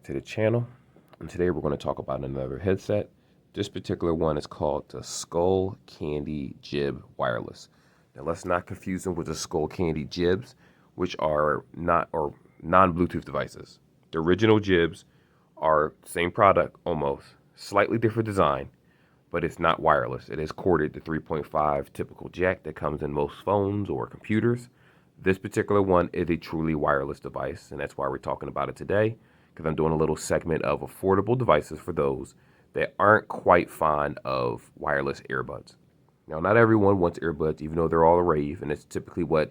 to the channel, and today we're going to talk about another headset. This particular one is called the Skull Candy Jib Wireless. Now let's not confuse them with the Skull Candy Jibs, which are not or non-Bluetooth devices. The original Jibs are same product almost, slightly different design, but it's not wireless. It is corded to 3.5 typical jack that comes in most phones or computers. This particular one is a truly wireless device, and that's why we're talking about it today, because I'm doing a little segment of affordable devices for those that aren't quite fond of wireless earbuds. Now, not everyone wants earbuds, even though they're all a rave, and it's typically what,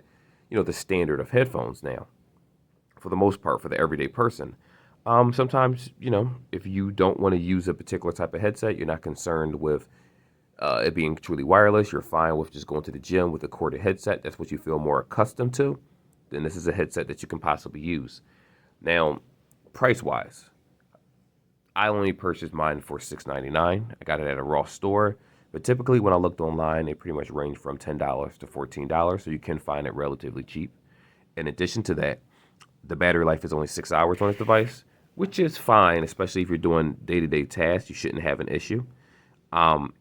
the standard of headphones now, for the most part, for the everyday person. Sometimes, if you don't want to use a particular type of headset, you're not concerned with it being truly wireless, you're fine with just going to the gym with a corded headset. That's what you feel more accustomed to. Then this is a headset that you can possibly use. Now, price-wise, I only purchased mine for $6.99. I got it at a Ross store. But typically when I looked online, they pretty much range from $10 to $14, so you can find it relatively cheap. In addition to that, the battery life is only 6 hours on this device, which is fine, especially if you're doing day-to-day tasks. You shouldn't have an issue.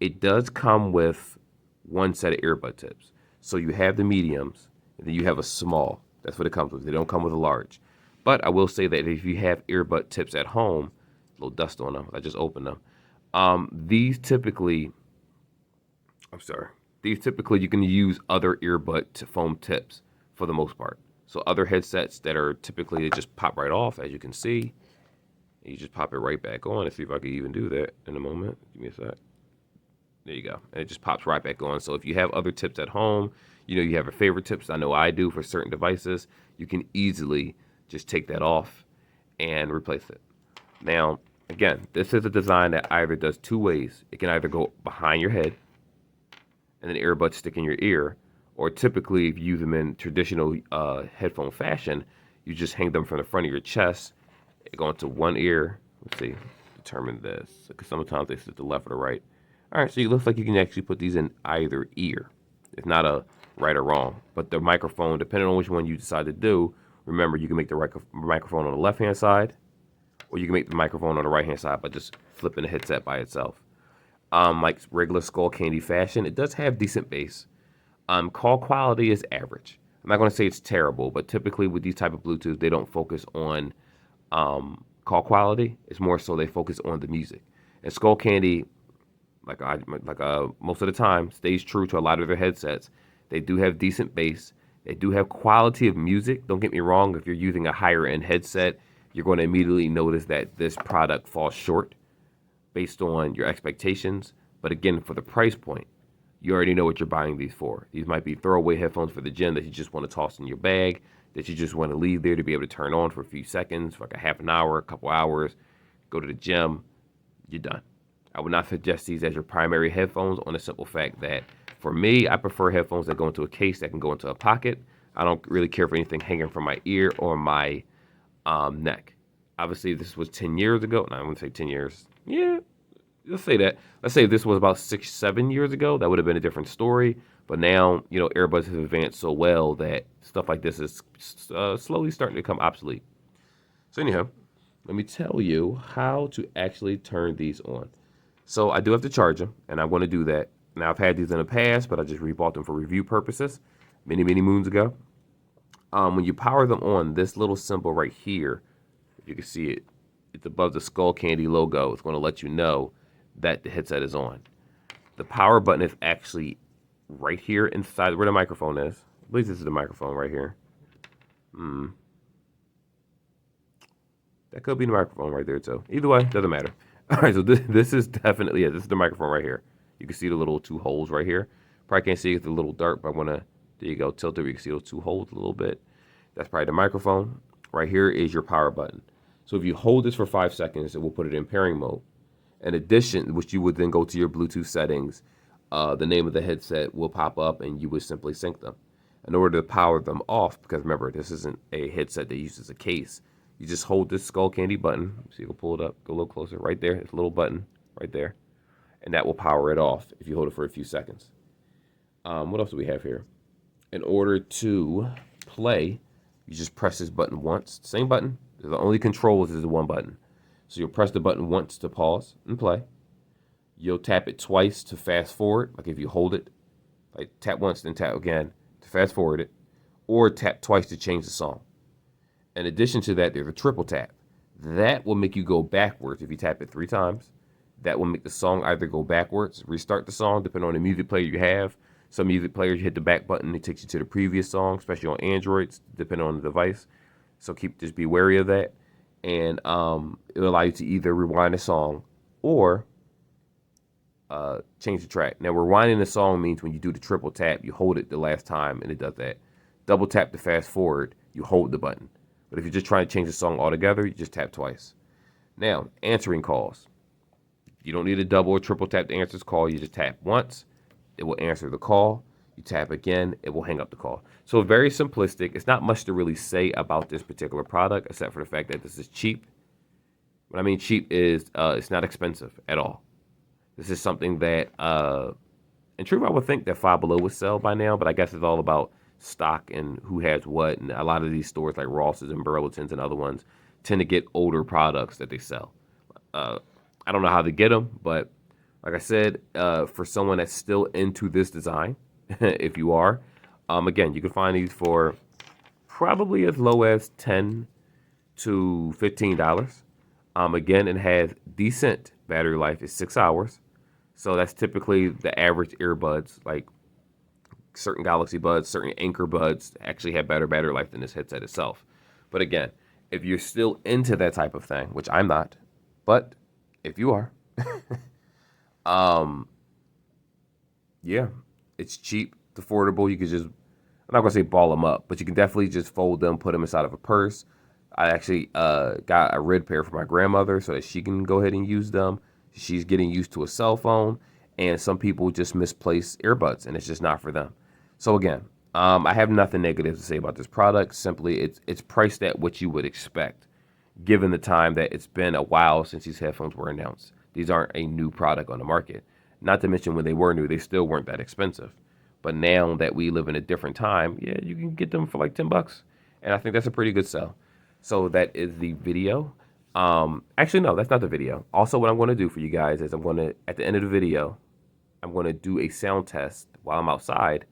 It does come with one set of earbud tips. So you have the mediums, and then you have a small. That's what it comes with. They don't come with a large. But I will say that if you have earbud tips at home, a little dust on them, I just opened them. These typically you can use other earbud foam tips for the most part. So other headsets that are typically, they just pop right off, as you can see. You just pop it right back on. Let's see if I can even do that in a moment. Give me a sec. There you go. And it just pops right back on. So if you have other tips at home, you have your favorite tips. I know I do for certain devices. You can easily just take that off and replace it. Now, again, this is a design that either does two ways. It can either go behind your head and then earbuds stick in your ear, or typically if you use them in traditional headphone fashion, you just hang them from the front of your chest, go into one ear. Let's see, determine this, because sometimes they sit to the left or the right. All right, so it looks like you can actually put these in either ear. It's not a right or wrong, but the microphone, depending on which one you decide to do, remember you can make the microphone on the left-hand side, or you can make the microphone on the right-hand side by just flipping the headset by itself. Like regular Skull Candy fashion, it does have decent bass. Call quality is average. I'm not going to say it's terrible, but typically with these type of Bluetooth, they don't focus on call quality. It's more so they focus on the music. And Skull Candy, most of the time, stays true to a lot of their headsets. They do have decent bass. They do have quality of music. Don't get me wrong. If you're using a higher end headset, you're going to immediately notice that this product falls short based on your expectations. But again, for the price point, you already know what you're buying these for. These might be throwaway headphones for the gym that you just want to toss in your bag, that you just want to leave there to be able to turn on for a few seconds, for like a half an hour, a couple hours, go to the gym, you're done. I would not suggest these as your primary headphones on the simple fact that, for me, I prefer headphones that go into a case that can go into a pocket. I don't really care for anything hanging from my ear or my neck. Obviously, this was 10 years ago. No, I wouldn't say 10 years. Yeah, let's say that. Let's say if this was about 6, 7 years ago, that would have been a different story. But now, earbuds have advanced so well that stuff like this is slowly starting to become obsolete. So anyhow, let me tell you how to actually turn these on. So I do have to charge them, and I'm going to do that. Now, I've had these in the past, but I just rebought them for review purposes many, many moons ago. When you power them on, this little symbol right here, if you can see it, it's above the Skull Candy logo. It's going to let you know that the headset is on. The power button is actually right here inside where the microphone is. I believe this is the microphone right here. That could be the microphone right there too. Either way, doesn't matter. All right, so this is definitely it. This is the microphone right here. You can see the little two holes right here. Probably can't see it, it's a little dark, but I want to, there you go, tilt it where you can see those two holes a little bit. That's probably the microphone. Right here is your power button. So if you hold this for 5 seconds, it will put it in pairing mode. In addition, which you would then go to your Bluetooth settings, the name of the headset will pop up and you would simply sync them. In order to power them off, because remember, this isn't a headset that uses a case, you just hold this Skull Candy button. So you can pull it up, go a little closer. Right there, it's a little button right there. And that will power it off if you hold it for a few seconds. What else do we have here? In order to play, you just press this button once. Same button. The only controls is the one button. So you'll press the button once to pause and play. You'll tap it twice to fast forward, like if you hold it, like tap once, then tap again to fast forward it, or tap twice to change the song. In addition to that, there's a triple tap. That will make you go backwards if you tap it 3 times. That will make the song either go backwards, restart the song, depending on the music player you have. Some music players, you hit the back button, it takes you to the previous song, especially on Androids, depending on the device. So just be wary of that. And it'll allow you to either rewind the song or change the track. Now, rewinding the song means when you do the triple tap, you hold it the last time and it does that. Double tap to fast forward, you hold the button. But if you're just trying to change the song altogether, you just tap twice. Now, answering calls. You don't need a double or triple tap to answer this call. You just tap once, it will answer the call. You tap again, it will hang up the call. So very simplistic. It's not much to really say about this particular product, except for the fact that this is cheap. What I mean cheap is it's not expensive at all. This is something that, in truth, I would think that Five Below would sell by now, but I guess it's all about stock and who has what. And a lot of these stores like Ross's and Burlington's and other ones tend to get older products that they sell. I don't know how to get them, but like I said, for someone that's still into this design, if you are, again, you can find these for probably as low as $10 to $15. Again, it has decent battery life. It's 6 hours. So that's typically the average earbuds, like certain Galaxy Buds, certain Anchor Buds actually have better battery life than this headset itself. But again, if you're still into that type of thing, which I'm not, but if you are, yeah, it's cheap, it's affordable. You could just, I'm not gonna say ball them up, but you can definitely just fold them, put them inside of a purse. I actually got a red pair for my grandmother so that she can go ahead and use them. She's getting used to a cell phone, and some people just misplace earbuds, and it's just not for them. So again, I have nothing negative to say about this product. Simply, it's priced at what you would expect, given the time that it's been a while since these headphones were announced. These aren't a new product on the market. Not to mention when they were new, they still weren't that expensive. But now that we live in a different time, yeah, you can get them for like $10, and I think that's a pretty good sell. So that is the video. Actually, no, that's not the video. Also, what I'm going to do for you guys is I'm going to, at the end of the video, I'm going to do a sound test while I'm outside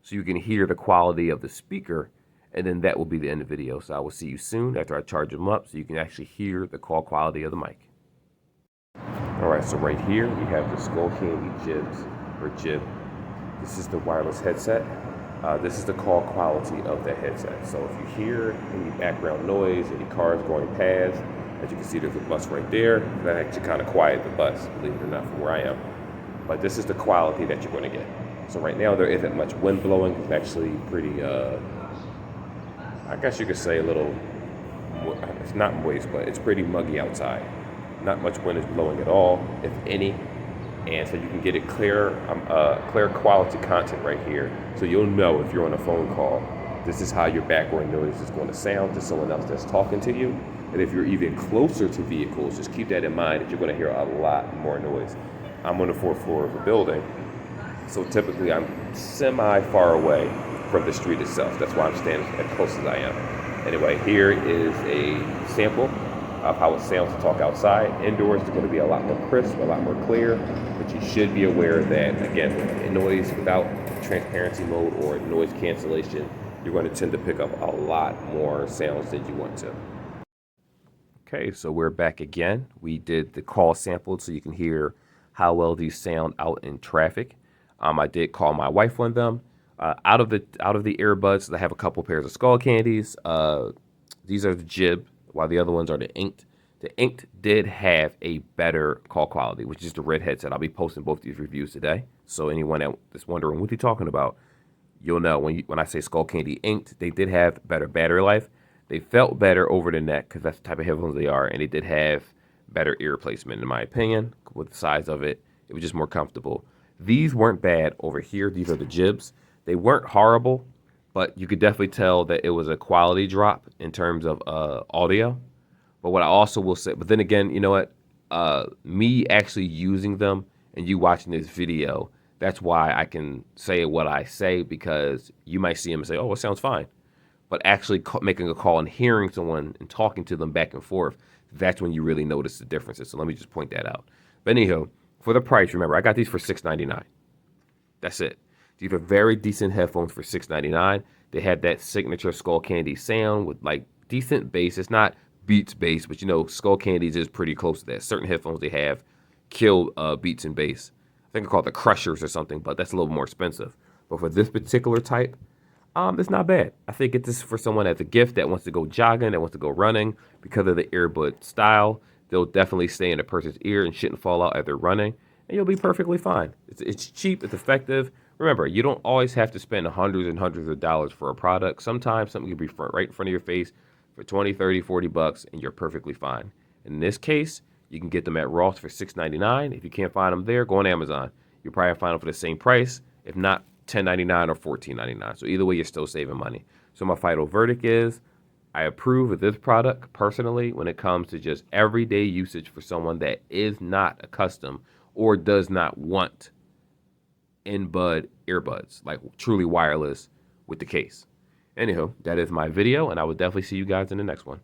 so you can hear the quality of the speaker, and then that will be the end of the video. So I will see you soon after I charge them up so you can actually hear the call quality of the mic. All right, so right here we have the Skull Candy Jibs, or Jib. This is the wireless headset. This is the call quality of the headset. So if you hear any background noise, any cars going past, as you can see, there's a bus right there. That actually kind of quiet the bus, believe it or not, from where I am. But this is the quality that you're going to get. So right now there isn't much wind blowing. It's actually pretty, I guess you could say a little, it's not moist, but it's pretty muggy outside. Not much wind is blowing at all, if any. And so you can get a clear quality content right here. So you'll know if you're on a phone call, this is how your background noise is going to sound to someone else that's talking to you. And if you're even closer to vehicles, just keep that in mind that you're going to hear a lot more noise. I'm on the 4th floor of a building, so typically I'm semi far away from the street itself. That's why I'm standing as close as I am. Anyway, here is a sample of how it sounds to talk outside. Indoors, it's going to be a lot more crisp, a lot more clear, but you should be aware that, again, with noise without transparency mode or noise cancellation, you're going to tend to pick up a lot more sounds than you want to. Okay, so we're back again. We did the call sample so you can hear how well these sound out in traffic. I did call my wife on them. Out of the earbuds, I have a couple pairs of Skull Candies. These are the Jib, while the other ones are the Inked. The Inked did have a better call quality, which is the red headset. I'll be posting both these reviews today. So anyone that's wondering what they're talking about, you'll know when I say Skull Candy Inked, they did have better battery life. They felt better over the neck because that's the type of headphones they are, and they did have better ear placement in my opinion. With the size of it, it was just more comfortable. These weren't bad over here. These are the Jibs. They weren't horrible, but you could definitely tell that it was a quality drop in terms of audio. But what I also will say, but then again, you know what? Me actually using them and you watching this video, that's why I can say what I say, because you might see them and say, oh, it sounds fine. But actually making a call and hearing someone and talking to them back and forth, that's when you really notice the differences. So let me just point that out. But anyhow, for the price, remember, I got these for $6.99. That's it. These are very decent headphones for $6.99. They have that signature Skull Candy sound with like decent bass. It's not Beats bass, but you know, Skull Candies is pretty close to that. Certain headphones they have kill Beats and bass. I think they're called the Crushers or something, but that's a little more expensive. But for this particular type, it's not bad. I think it's just for someone as a gift that wants to go jogging, that wants to go running. Because of the earbud style, they'll definitely stay in a person's ear and shouldn't fall out as they're running, and you'll be perfectly fine. It's cheap, it's effective. Remember, you don't always have to spend hundreds and hundreds of dollars for a product. Sometimes something can be right in front of your face for 20, 30, 40 bucks, and you're perfectly fine. In this case, you can get them at Ross for $6.99. If you can't find them there, go on Amazon. You'll probably find them for the same price, if not $10.99 or $14.99. So either way, you're still saving money. So my final verdict is I approve of this product personally when it comes to just everyday usage for someone that is not accustomed or does not want in-bud earbuds, like truly wireless with the case. Anyhow, that is my video, and I will definitely see you guys in the next one.